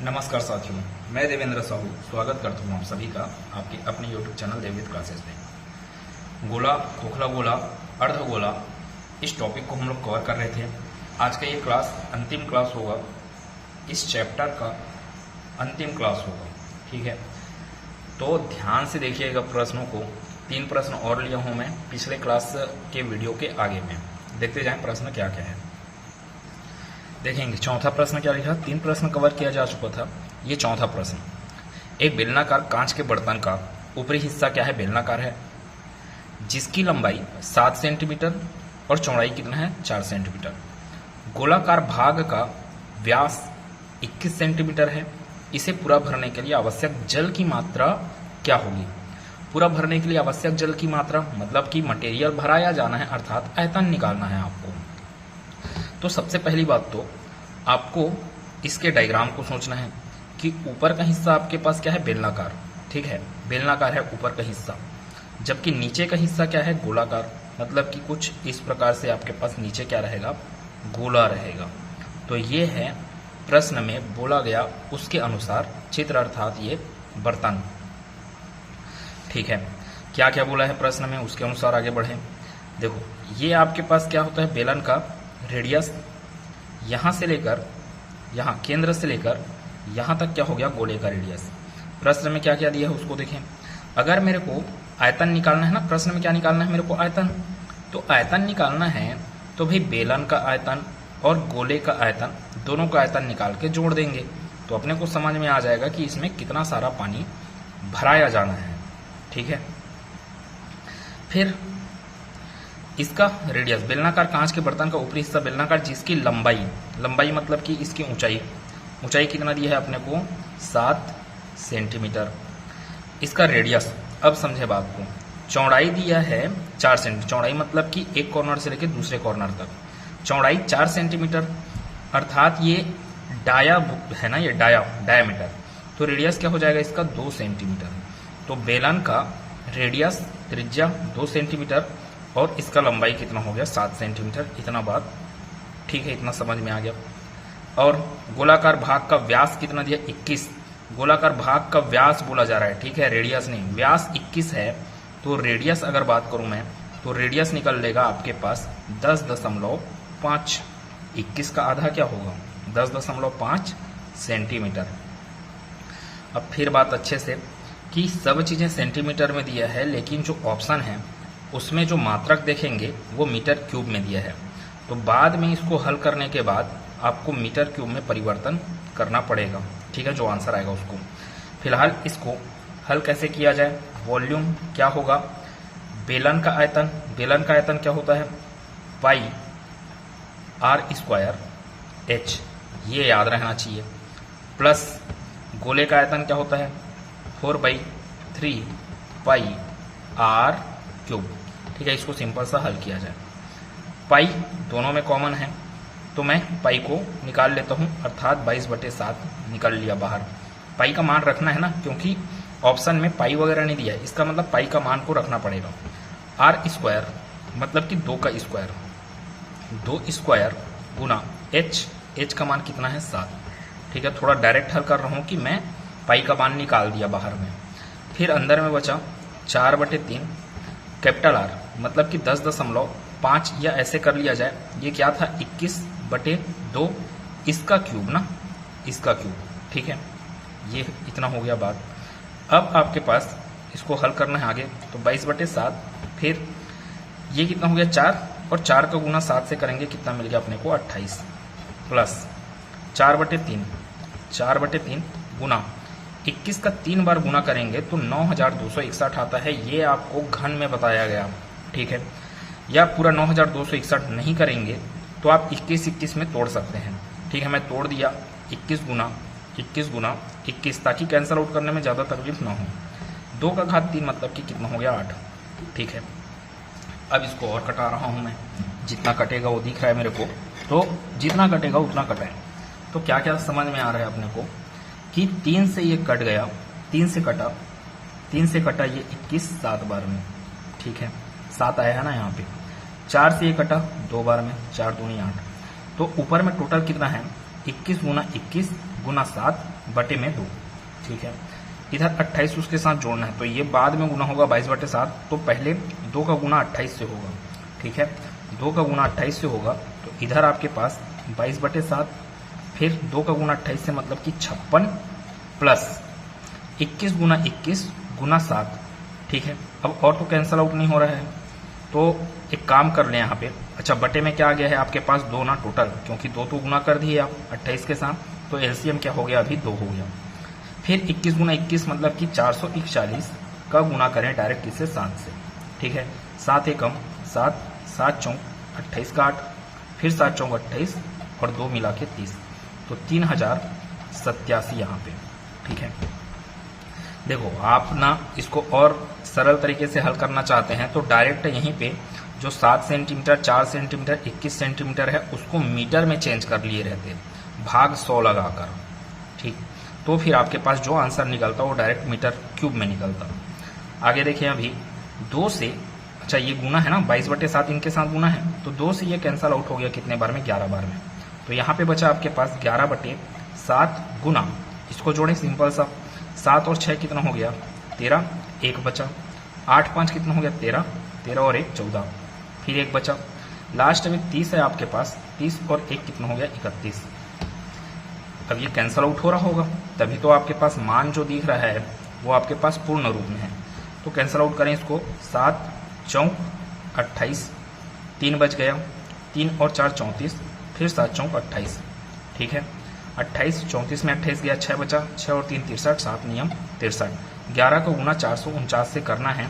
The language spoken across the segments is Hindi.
नमस्कार साथियों, मैं देवेंद्र साहू स्वागत करता हूँ आप सभी का आपके अपने YouTube चैनल देवविद क्लासेस में। गोला, खोखला गोला, अर्धगोला, इस टॉपिक को हम लोग कवर कर रहे थे। आज का ये क्लास अंतिम क्लास होगा, इस चैप्टर का अंतिम क्लास होगा। ठीक है, तो ध्यान से देखिएगा प्रश्नों को। 3 प्रश्न और लिया हूँ मैं पिछले क्लास के वीडियो के आगे में। देखते जाएं प्रश्न क्या क्या है। देखेंगे चौथा प्रश्न क्या लिखा। 3 प्रश्न कवर किया जा चुका था, ये चौथा प्रश्न। एक बेलनाकार कांच के बर्तन का ऊपरी हिस्सा क्या है, बेलनाकार है, जिसकी लंबाई 7 सेंटीमीटर और चौड़ाई कितना है, 4 सेंटीमीटर। गोलाकार भाग का व्यास 21 सेंटीमीटर है। इसे पूरा भरने के लिए आवश्यक जल की मात्रा क्या होगी। पूरा भरने के लिए आवश्यक जल की मात्रा मतलब कि मटेरियल भराया जाना है, अर्थात आयतन निकालना है आपको। तो सबसे पहली बात तो आपको इसके डायग्राम को सोचना है कि ऊपर का हिस्सा आपके पास क्या है, बेलनाकार। ठीक है, बेलनाकार है ऊपर का हिस्सा, जबकि नीचे का हिस्सा क्या है, गोलाकार। मतलब कि कुछ इस प्रकार से आपके पास नीचे क्या रहेगा, गोला रहेगा। तो ये है प्रश्न में बोला गया उसके अनुसार चित्र, अर्थात ये बर्तन। ठीक है, क्या क्या बोला है प्रश्न में, उसके अनुसार आगे बढ़े। देखो ये आपके पास क्या होता है, बेलन का रेडियस यहां से लेकर यहां, केंद्र से लेकर यहां तक क्या हो गया, गोले का रेडियस। प्रश्न में क्या क्या दिया है उसको देखें। अगर मेरे को आयतन निकालना है ना, प्रश्न में क्या निकालना है मेरे को, आयतन। तो आयतन निकालना है तो भाई बेलन का आयतन और गोले का आयतन, दोनों का आयतन निकाल के जोड़ देंगे तो अपने को समझ में आ जाएगा कि इसमें कितना सारा पानी भराया जाना है। ठीक है, फिर इसका रेडियस, बेलनाकार कांच के बर्तन का ऊपरी हिस्सा बेलनाकार, जिसकी लंबाई मतलब कि इसकी ऊंचाई कितना दिया है अपने को, 7 सेंटीमीटर। इसका रेडियस, अब समझे बात को, चौड़ाई दिया है 4 सेंटीमीटर। चौड़ाई मतलब कि एक कॉर्नर से लेकर दूसरे कॉर्नर तक चौड़ाई 4 सेंटीमीटर, अर्थात ये डाया है ना, ये डायामीटर। तो रेडियस क्या हो जाएगा इसका, 2 सेंटीमीटर। तो बेलन का रेडियस, त्रिज्या 2 सेंटीमीटर और इसका लंबाई कितना हो गया, 7 सेंटीमीटर। इतना बात ठीक है, इतना समझ में आ गया। और गोलाकार भाग का व्यास कितना दिया, 21। गोलाकार भाग का व्यास बोला जा रहा है, ठीक है, रेडियस नहीं। व्यास 21 है तो रेडियस अगर बात करूं मैं तो रेडियस निकल लेगा आपके पास 10.5। 21 का आधा क्या होगा, 10.5 सेंटीमीटर। अब फिर बात अच्छे से कि सब चीजें सेंटीमीटर में दिया है, लेकिन जो ऑप्शन है उसमें जो मात्रक देखेंगे वो मीटर क्यूब में दिया है। तो बाद में इसको हल करने के बाद आपको मीटर क्यूब में परिवर्तन करना पड़ेगा। ठीक है, जो आंसर आएगा उसको। फिलहाल इसको हल कैसे किया जाए, वॉल्यूम क्या होगा, बेलन का आयतन क्या होता है, पाई r² h, ये याद रहना चाहिए। प्लस गोले का आयतन क्या होता है, 4/3 पाई r³। ठीक है, इसको सिंपल सा हल किया जाए। पाई दोनों में कॉमन है तो मैं पाई को निकाल लेता हूं, अर्थात 22/7 निकल लिया बाहर। पाई का मान रखना है ना, क्योंकि ऑप्शन में पाई वगैरह नहीं दिया है, इसका मतलब पाई का मान को रखना पड़ेगा। r² मतलब कि 2 का स्क्वायर, 2 स्क्वायर गुना h का मान कितना है, 7। ठीक है, थोड़ा डायरेक्ट हल कर रहा हूं कि मैं पाई का मान निकाल दिया बाहर में। फिर अंदर में बचा 4/3 कैपिटल R मतलब कि 10.5, या ऐसे कर लिया जाए, ये क्या था, 21/2, इसका क्यूब ना, इसका क्यूब। ठीक है, ये इतना हो गया बात। अब आपके पास इसको हल करना है आगे, तो 22/7, फिर ये कितना हो गया, 4, और 4 का गुना 7 से करेंगे, कितना मिल गया अपने को, 28, प्लस 4/3 गुना 21 का 3 बार गुना करेंगे तो 9261 आता है। ये आपको घन में बताया गया। ठीक है, या पूरा 9261 नहीं करेंगे तो आप 21 में तोड़ सकते हैं। ठीक है, मैं तोड़ दिया 21 गुना 21, ताकि कैंसिल आउट करने में ज़्यादा तकलीफ ना हो। 2 का घात 3 मतलब कि कितना हो गया, 8। ठीक है, अब इसको और कटा रहा हूँ मैं, जितना कटेगा वो दिख रहा है मेरे को, तो जितना कटेगा उतना कटाएं। तो क्या क्या समझ में आ रहा है अपने को कि 3 से ये कट गया, 3 से कटा ये 21 7 बार में। ठीक है, 7 आया है ना यहाँ पे। 4 से ये कटा 2 बार में, 4 दूनी 8। तो ऊपर में टोटल कितना है, 21 गुना 21 गुना 7 बटे में 2। ठीक है, इधर 28 उसके साथ जोड़ना है, तो ये बाद में गुना होगा 22 बटे 7, तो पहले 2 का गुना 28 से होगा। ठीक है, 2 का गुना 28 से होगा, तो इधर आपके पास 22 बटे 7, फिर 2 का गुना 28 से मतलब कि 56 प्लस 21 गुना 21 गुना 7। ठीक है, अब और तो कैंसल आउट नहीं हो रहा है, तो एक काम कर लें यहाँ पे। अच्छा, बटे में क्या आ गया है आपके पास 2 ना टोटल, क्योंकि 2 तो गुना कर दिए आप 28 के साथ, तो एलसीएम क्या हो गया अभी 2 हो गया। फिर 21 गुना 21 मतलब कि 441 का गुना करें डायरेक्ट इससे 7 से। ठीक है, 7 एकम 7, 7 चौक 28 का 8, फिर 7 चौक 28 और 2 मिला के 30, तो 3087 यहाँ पे। ठीक है, देखो आप ना इसको और सरल तरीके से हल करना चाहते हैं तो डायरेक्ट यहीं पे जो 7 सेंटीमीटर, 4 सेंटीमीटर, 21 सेंटीमीटर है उसको मीटर में चेंज कर लिए रहते, भाग 100 लगाकर। ठीक, तो फिर आपके पास जो आंसर निकलता वो डायरेक्ट मीटर क्यूब में निकलता। आगे देखिए, अभी 2 से, अच्छा ये गुना है ना, 22 बटे 7 इनके साथ गुना है, तो 2 से ये कैंसल आउट हो गया कितने बार में, 11 बार में। तो यहाँ पे बचा आपके पास 11 बटे 7 गुना, इसको जोड़ें सिंपल सा, 7 और 6 कितना हो गया 13, 1 बचा, 8 5 कितना हो गया 13, 13 और 1 14, फिर 1 बचा, लास्ट में 30 है आपके पास, 30 और 1 कितना हो गया 31। अब ये कैंसल आउट हो रहा होगा, तभी तो आपके पास मान जो दिख रहा है वो आपके पास पूर्ण रूप में है। तो कैंसल आउट करें इसको, 7 चौक 28, 3 बच गया, 3 और 4 34, फिर 7 चौक 28। ठीक है, 28 34 में 28 गया, 6 बचा, 6 और 3 63, 7 नियम 63। 11 का गुना 449 से करना है।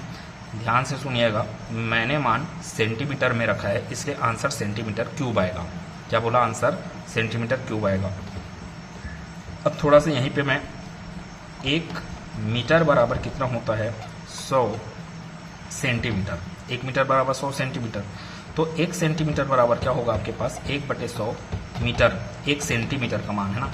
ध्यान से सुनिएगा, मैंने मान सेंटीमीटर में रखा है, इसलिए आंसर सेंटीमीटर क्यूब आएगा। क्या बोला, आंसर सेंटीमीटर क्यूब आएगा। अब थोड़ा सा यहीं पे मैं, 1 मीटर बराबर कितना होता है 100 सेंटीमीटर, 1 मीटर बराबर 100 सेंटीमीटर, तो 1 सेंटीमीटर बराबर क्या होगा आपके पास 1/100 मीटर, 1 सेंटीमीटर का मान है ना।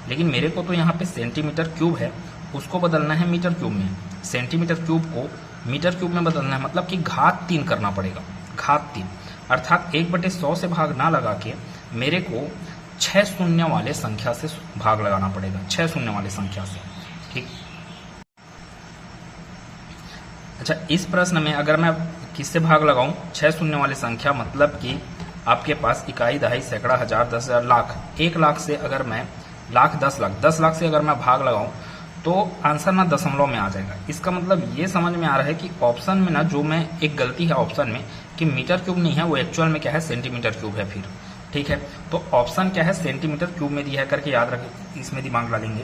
लेकिन मेरे को तो यहाँ पे सेंटीमीटर क्यूब है, उसको बदलना है मीटर क्यूब में। सेंटीमीटर क्यूब को मीटर क्यूब में बदलना है, मतलब कि घात 3 करना पड़ेगा, घात 3, अर्थात 1/100 से भाग ना लगा के मेरे को 6 शून्य वाले संख्या से भाग लगाना पड़ेगा, 6 शून्य वाले संख्या से। ठीक, अच्छा इस प्रश्न में अगर मैं किससे भाग लगाऊं, 6 शून्य वाले संख्या, मतलब कि आपके पास इकाई, दहाई, सैकड़ा, हजार, 10,000, लाख, 1 लाख से अगर मैं लाख 10 लाख 10 लाख से अगर मैं भाग लगाऊं तो आंसर ना दशमलव में आ जाएगा। इसका मतलब ये समझ में आ रहा है कि ऑप्शन में ना जो मैं एक गलती है ऑप्शन में कि मीटर क्यूब नहीं है, वो एक्चुअल में क्या है सेंटीमीटर क्यूब है। फिर ठीक है, तो ऑप्शन क्या है सेंटीमीटर क्यूब में दिया है करके याद रखें, इसमें दिमाग डालेंगे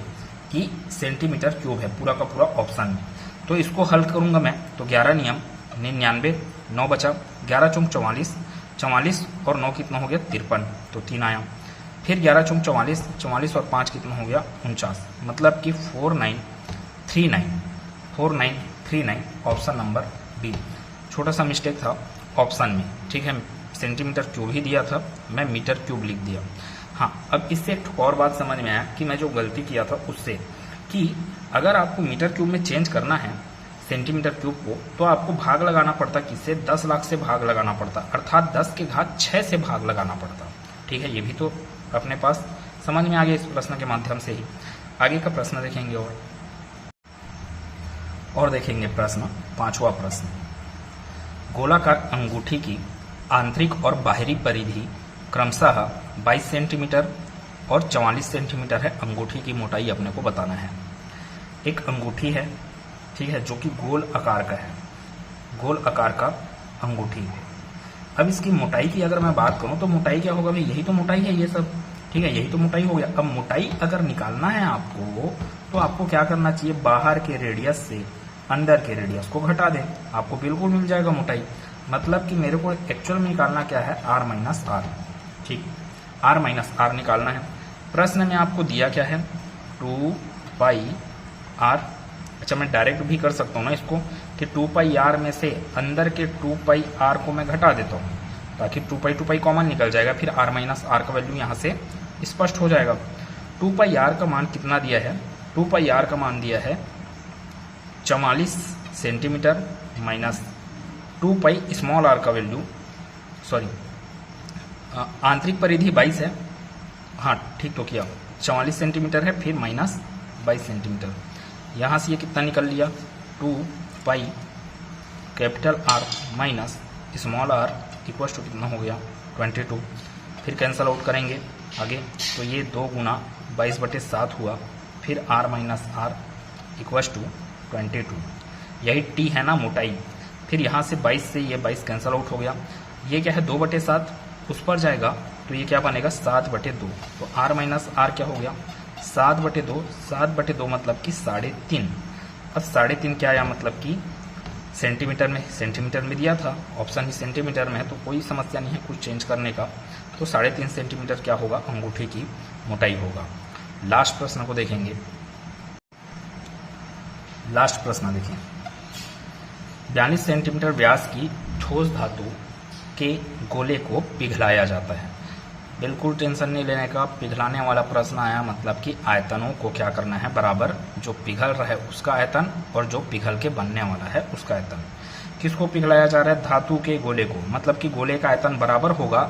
कि सेंटीमीटर क्यूब है पूरा का पूरा ऑप्शन में। तो इसको हल करूंगा मैं, तो 11 नियम 99, 9 बचा, 11 चौक 44, 44 और 9 कितना हो गया 53, तो 3 आया, फिर 11 चौक 44, 44 और 5 कितना हो गया 49, मतलब कि 4939 ऑप्शन नंबर बी। छोटा सा मिस्टेक था ऑप्शन में, ठीक है, सेंटीमीटर क्यूब ही दिया था, मैं मीटर क्यूब लिख दिया। हाँ, अब इससे एक और बात समझ में आया कि मैं जो गलती किया था उससे, कि अगर आपको मीटर क्यूब में चेंज करना है सेंटीमीटर क्यूब को, तो आपको भाग लगाना पड़ता किससे, 10 लाख से भाग लगाना पड़ता, अर्थात 10 के घात 6 से भाग लगाना पड़ता। ठीक है, ये भी तो अपने पास समझ में आ गया इस प्रश्न के माध्यम से ही। आगे का प्रश्न देखेंगे और देखेंगे प्रश्न 5वां प्रश्न। गोलाकार अंगूठी की आंतरिक और बाहरी परिधि क्रमशः 22 सेंटीमीटर और 44 सेंटीमीटर है। अंगूठी की मोटाई अपने को बताना है। एक अंगूठी है, ठीक है, जो कि गोल आकार का है, गोल आकार का अंगूठी। अब इसकी मोटाई की अगर मैं बात करूं तो मोटाई क्या होगा भाई, यही तो मोटाई है ये सब, ठीक है, यही तो मोटाई हो गया। अब मोटाई अगर निकालना है आपको, तो आपको क्या करना चाहिए, बाहर के रेडियस से अंदर के रेडियस को घटा दें, आपको बिल्कुल मिल जाएगा मोटाई। मतलब कि मेरे को एक्चुअल में निकालना क्या है, r माइनस आर, ठीक, r माइनस आर निकालना है। प्रश्न में आपको दिया क्या है, 2 पाई r। अच्छा, मैं डायरेक्ट भी कर सकता हूँ ना इसको, कि 2 पाई r में से अंदर के 2 पाई r को मैं घटा देता हूँ, ताकि 2 पाई कॉमन निकल जाएगा, फिर r माइनस आर का वैल्यू यहाँ से स्पष्ट हो जाएगा। 2 पाई r का मान कितना दिया है, 2 पाई r का मान दिया है 44 centimetre minus 2 pi small r का वैल्यू, सॉरी आंतरिक परिधि 22 है, हाँ ठीक तो किया, 44 सेंटीमीटर है, फिर माइनस 22 सेंटीमीटर। यहाँ से ये कितना निकल लिया, 2 pi capital R minus small r equal to कितना हो गया 22। फिर कैंसल आउट करेंगे आगे, तो ये 2 गुना 22/7 हुआ, फिर R minus r equal to 22। यही टी है ना मोटाई। फिर यहाँ से 22 से ये 22 कैंसल आउट हो गया, ये क्या है 2/7, उस पर जाएगा तो ये क्या बनेगा 7/2। तो आर माइनस आर क्या हो गया 7/2, 7/2 मतलब कि 3.5। अब 3.5 क्या आया, मतलब कि सेंटीमीटर में दिया था, ऑप्शन ही सेंटीमीटर में है, तो कोई समस्या नहीं है कुछ चेंज करने का। तो 3.5 सेंटीमीटर क्या होगा, अंगूठे की मोटाई होगा। लास्ट प्रश्न को देखेंगे। लास्ट प्रश्न देखिए, 42 सेंटीमीटर व्यास की ठोस धातु के गोले को पिघलाया जाता है। बिल्कुल टेंशन नहीं लेने का, पिघलाने वाला प्रश्न आया मतलब कि आयतनों को क्या करना है बराबर, जो पिघल रहा है उसका आयतन और जो पिघल के बनने वाला है उसका आयतन। किसको पिघलाया जा रहा है, धातु के गोले को, मतलब कि गोले का आयतन बराबर होगा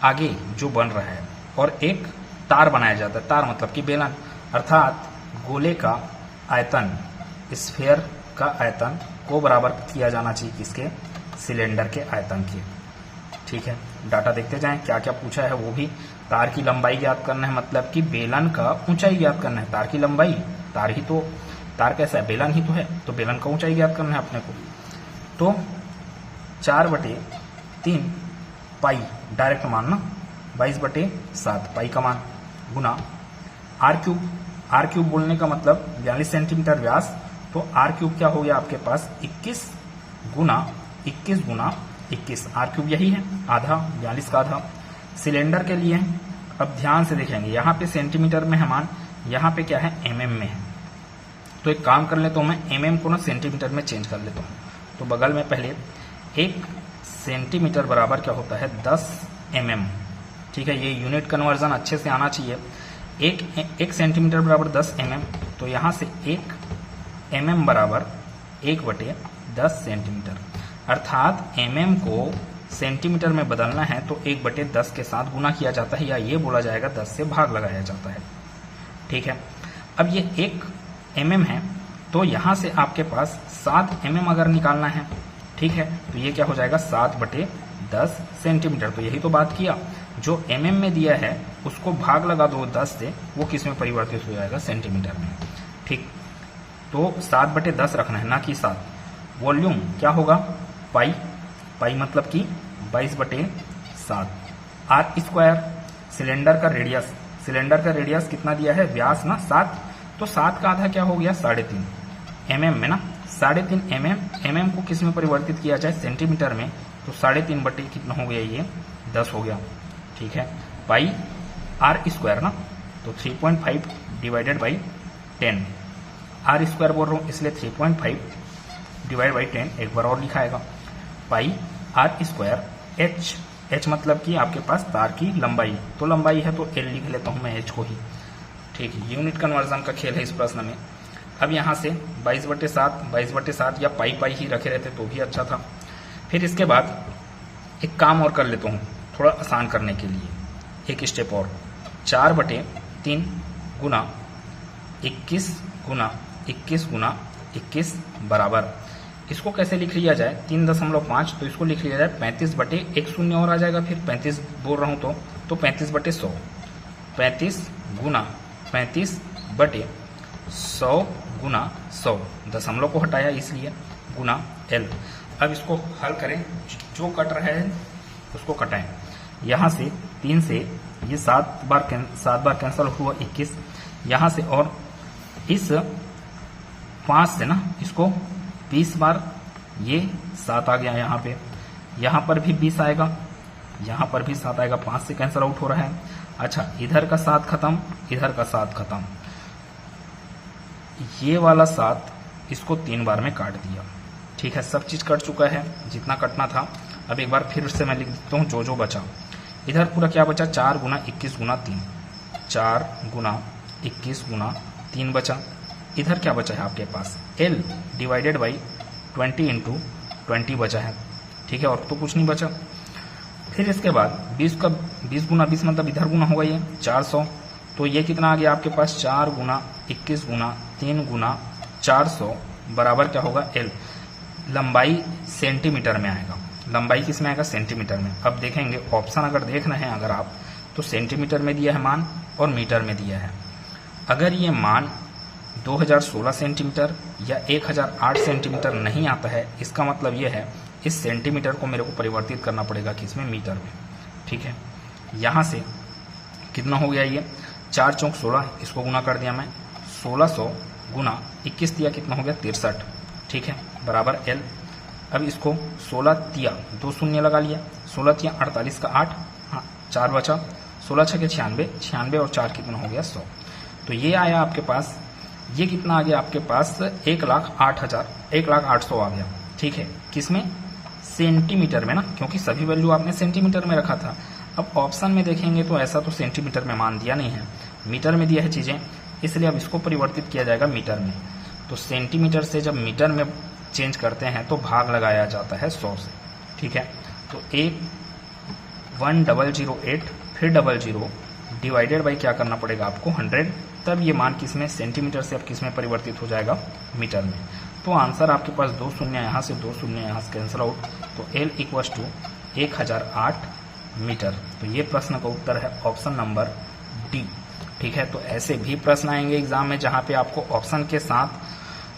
आगे जो बन रहा है, और एक तार बनाया जाता है, तार मतलब कि बेलन, अर्थात गोले का आयतन स्फीयर का आयतन को बराबर किया जाना चाहिए किसके, सिलेंडर के आयतन के। ठीक है, डाटा देखते जाएं क्या क्या पूछा है वो भी। तार की लंबाई ज्ञात करना है, मतलब कि बेलन का ऊंचाई ज्ञात करना है। तार की लंबाई, तार कैसा है, बेलन ही तो है, तो बेलन का ऊंचाई ज्ञात करना है अपने को। तो 4/3 पाई डायरेक्ट मान ना, 22/7 पाई का मान, गुना आर क्यूब बोलने का मतलब 42 सेंटीमीटर व्यास, तो आर क्यूब क्या हो गया आपके पास 21 गुना 21 आर क्यूब यही है, आधा 42 का आधा। सिलेंडर के लिए अब ध्यान से देखेंगे, यहाँ पे सेंटीमीटर में है मान, यहाँ पे क्या है एमएम में है। तो एक काम कर लेता हूँ मैं, एमएम को ना सेंटीमीटर में चेंज कर लेता हूँ। तो बगल में पहले 1 सेंटीमीटर बराबर क्या होता है 10 mm। ठीक है, ये यूनिट कन्वर्जन अच्छे से आना चाहिए। एक सेंटीमीटर बराबर 10 mm, तो यहाँ से 1 mm बराबर 1/10 सेंटीमीटर, अर्थात mm को सेंटीमीटर में बदलना है तो 1/10 के साथ गुना किया जाता है, या ये बोला जाएगा 10 से भाग लगाया जाता है। ठीक है, अब ये 1 mm है, तो यहाँ से आपके पास 7 mm अगर निकालना है, ठीक है, तो ये क्या हो जाएगा 7/10 सेंटीमीटर। तो यही तो बात किया, जो mm में दिया है उसको भाग लगा दो 10 से, वो किस में परिवर्तित हो जाएगा, सेंटीमीटर में। ठीक, तो 7/10 रखना है, ना कि 7। वॉल्यूम क्या होगा, पाई मतलब कि 22/7। आर स्क्वायर सिलेंडर का रेडियस कितना दिया है, व्यास ना 7, तो 7 का आधा क्या हो गया 3.5 mm में ना, 3.5 mm को किस में परिवर्तित किया जाए, सेंटीमीटर में, तो 3.5 कितना हो गया, ये 10 हो गया। ठीक है, पाई आर स्क्वायर ना, तो 3.5 डिवाइडेड बाई 10, आर स्क्वायर बोल रहा हूँ इसलिए 3.5 डिवाइड बाई 10 एक बार और लिखाएगा, पाई आर स्क्वायर एच मतलब कि आपके पास तार की लंबाई, तो लंबाई है तो एल लिख लेता हूँ मैं एच को ही। ठीक है, यूनिट कन्वर्जन का खेल है इस प्रश्न में। अब यहाँ से 22/7 या पाई ही रखे रहते तो भी अच्छा था। फिर इसके बाद एक काम और कर लेता हूँ थोड़ा आसान करने के लिए, एक स्टेप और, 4/3 गुना 21 गुना 21 बराबर, इसको कैसे लिख लिया जाए, 3.5, तो इसको लिख लिया जाए 35/1 शून्य और आ जाएगा, फिर 35 बोल रहा हूँ तो 35/100, 35 गुना 35/100 गुना 100, दशमलव को हटाया इसलिए, गुना एल। अब इसको हल करें, जो कट रहा है उसको कटाएं। यहाँ से 3 से ये 7 बार कैंसिल हुआ 21, यहाँ से और इस 5 से ना इसको 20 बार, ये 7 आ गया यहाँ पर भी 20 आएगा, यहाँ पर भी 7 आएगा, 5 से कैंसिल आउट हो रहा है। अच्छा, इधर का 7 खत्म, इधर का 7 खत्म, ये वाला 7 इसको 3 बार में काट दिया। ठीक है, सब चीज कट चुका है जितना कटना था। अब एक बार फिर से मैं लिख देता हूँ जो बचा। इधर पूरा क्या बचा, 4 गुना 21 गुना 3, 4 गुना 21 गुना 3 बचा। इधर क्या बचा है आपके पास, L डिवाइडेड बाई 20 × 20 बचा है। ठीक है, और तो कुछ नहीं बचा। फिर इसके बाद 20 गुना 20 मतलब इधर गुना होगा ये 400, तो ये कितना आ गया आपके पास 4 गुना 21 गुना 3 गुना 400 बराबर क्या होगा L। लंबाई सेंटीमीटर में आएगा, लंबाई किस में आएगा, सेंटीमीटर में। अब देखेंगे ऑप्शन अगर देख रहे हैं अगर आप, तो सेंटीमीटर में दिया है मान और मीटर में दिया है। अगर ये मान 2016 सेंटीमीटर या 1008 सेंटीमीटर नहीं आता है, इसका मतलब ये है इस सेंटीमीटर को मेरे को परिवर्तित करना पड़ेगा किसमें, मीटर में। ठीक है, यहाँ से कितना हो गया ये 4 चौक 16, इसको गुना कर दिया मैं, 1600 गुना 21 दिया कितना हो गया 63। ठीक है, बराबर L। अब इसको 16 तिया 2 शून्य लगा लिया, 16 तिया 48 का 8, हाँ 4 बचा, 16 छके 96, 96 और 4 कितना हो गया 100। तो ये आया आपके पास, ये कितना आ गया आपके पास 1,08,000 आ गया। ठीक है, किसमें, सेंटीमीटर में ना, क्योंकि सभी वैल्यू आपने सेंटीमीटर में रखा था। अब ऑप्शन में देखेंगे तो ऐसा तो सेंटीमीटर में मान दिया नहीं है, मीटर में दिया है चीज़ें, इसलिए अब इसको परिवर्तित किया जाएगा मीटर में। तो सेंटीमीटर से जब मीटर में चेंज करते हैं तो भाग लगाया जाता है 100 से। ठीक है, तो 1008 फिर 00 डिवाइडेड बाई क्या करना पड़ेगा आपको 100, तब ये मान किसमें, सेंटीमीटर से अब किसमें परिवर्तित हो जाएगा, मीटर में। तो आंसर आपके पास 2 शून्य यहाँ से 2 शून्य यहाँ से कैंसिल आउट, तो L इक्वस टू 1008 मीटर। तो ये प्रश्न का उत्तर है ऑप्शन नंबर डी। ठीक है, तो ऐसे भी प्रश्न आएंगे एग्जाम में जहाँ पे आपको ऑप्शन के साथ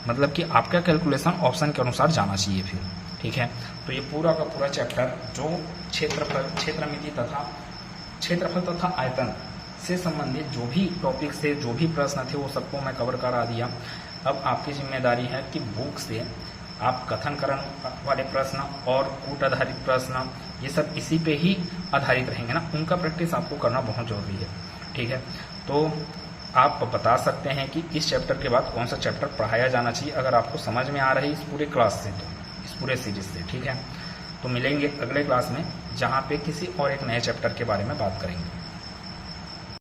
मतलब कि आपका कैलकुलेशन ऑप्शन के अनुसार जाना चाहिए फिर। ठीक है, तो ये पूरा का पूरा चैप्टर जो क्षेत्रमिति तथा क्षेत्रफल तथा आयतन से संबंधित जो भी टॉपिक से जो भी प्रश्न थे वो सबको मैं कवर करा दिया। अब आपकी जिम्मेदारी है कि बुक से आप कथनकरण वाले प्रश्न और कूट आधारित प्रश्न ये सब इसी पे ही आधारित रहेंगे ना, उनका प्रैक्टिस आपको करना बहुत जरूरी है। ठीक है, तो आप बता सकते हैं कि इस चैप्टर के बाद कौन सा चैप्टर पढ़ाया जाना चाहिए अगर आपको समझ में आ रही है इस पूरे क्लास से, तो इस पूरे सीरीज से। ठीक है, तो मिलेंगे अगले क्लास में जहाँ पे किसी और एक नए चैप्टर के बारे में बात करेंगे।